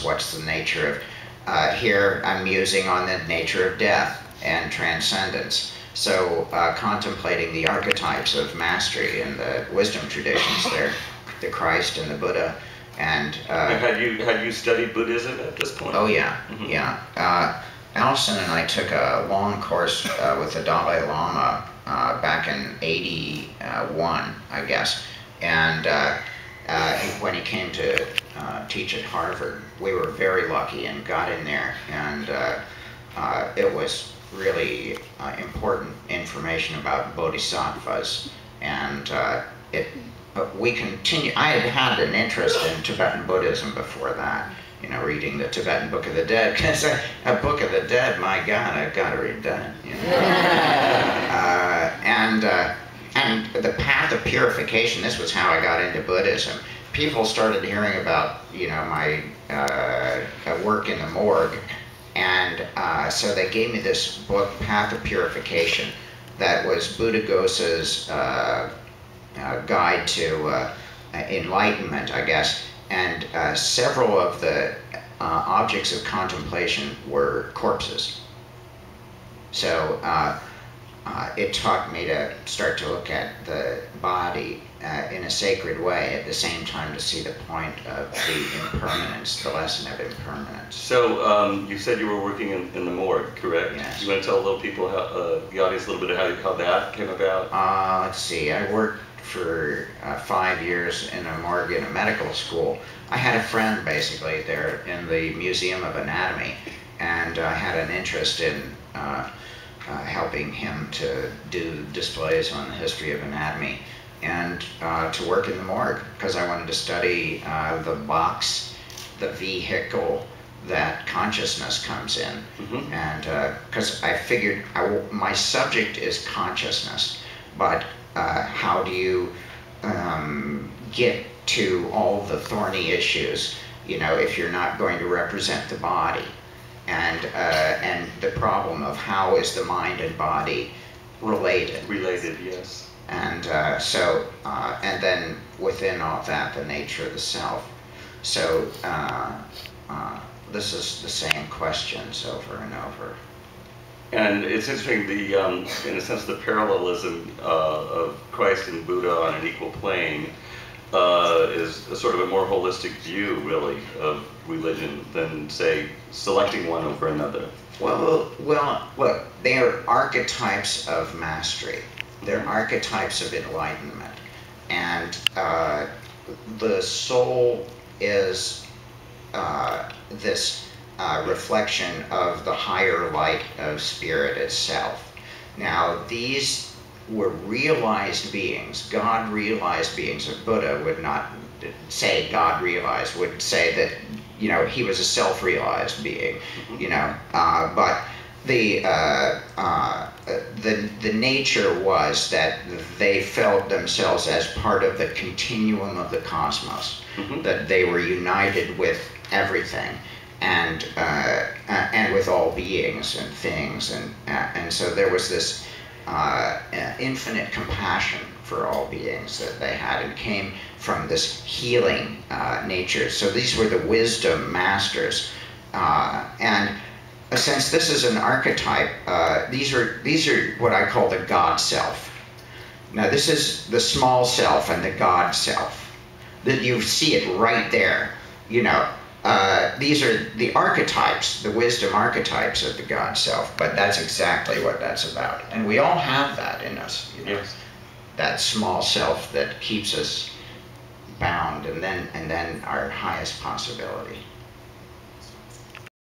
what's the nature of, here I'm musing on the nature of death and transcendence. So contemplating the archetypes of mastery in the wisdom traditions there, the Christ and the Buddha. And had you studied Buddhism at this point? Oh yeah, yeah. Allison and I took a long course with the Dalai Lama back in '81, I guess. And when he came to teach at Harvard, we were very lucky and got in there. And it was really important information about bodhisattvas. And we continue. I had had an interest in Tibetan Buddhism before that, you know, reading the Tibetan Book of the Dead, because a Book of the Dead, my God, I've got to read that. You know? And the path of purification, this was how I got into Buddhism. People started hearing about, you know, my work in the morgue, and so they gave me this book, Path of Purification, that was Buddhaghosa's guide to enlightenment, I guess. And several of the objects of contemplation were corpses. So it taught me to start to look at the body in a sacred way, at the same time to see the point of the impermanence, the lesson of impermanence. So you said you were working in the morgue, correct? Yes. You want to tell a little people, the audience, a little bit of how that came about? Let's see, I worked for 5 years in a morgue in a medical school. I had a friend basically there in the Museum of Anatomy, and I had an interest in helping him to do displays on the history of anatomy, and to work in the morgue, because I wanted to study the box, the vehicle that consciousness comes in. Mm-hmm. And because I figured my subject is consciousness, but how do you get to all the thorny issues, you know, if you're not going to represent the body, and the problem of how is the mind and body related. Related, yes. And and then within all that, the nature of the self. So this is the same questions over and over. And it's interesting, in a sense, the parallelism of Christ and Buddha on an equal plane is a sort of a more holistic view, really, of religion than, say, selecting one over another. Well, look, they are archetypes of mastery. They're archetypes of enlightenment. And the soul is this reflection of the higher light of spirit itself. Now, these were realized beings, God-realized beings. A Buddha would not say God realized, would say that, you know, he was a self-realized being, you know, but the nature was that they felt themselves as part of the continuum of the cosmos, that they were united with everything, and with all beings and things, and so there was this infinite compassion for all beings that they had, and came from this healing nature. So these were the wisdom masters, and since this is an archetype, these are what I call the God self. Now this is the small self and the God self. That you see it right there, you know. These are the archetypes, the wisdom archetypes of the God self, but that's exactly what that's about. And we all have that in us, you know, yes. That small self that keeps us bound, and then our highest possibility.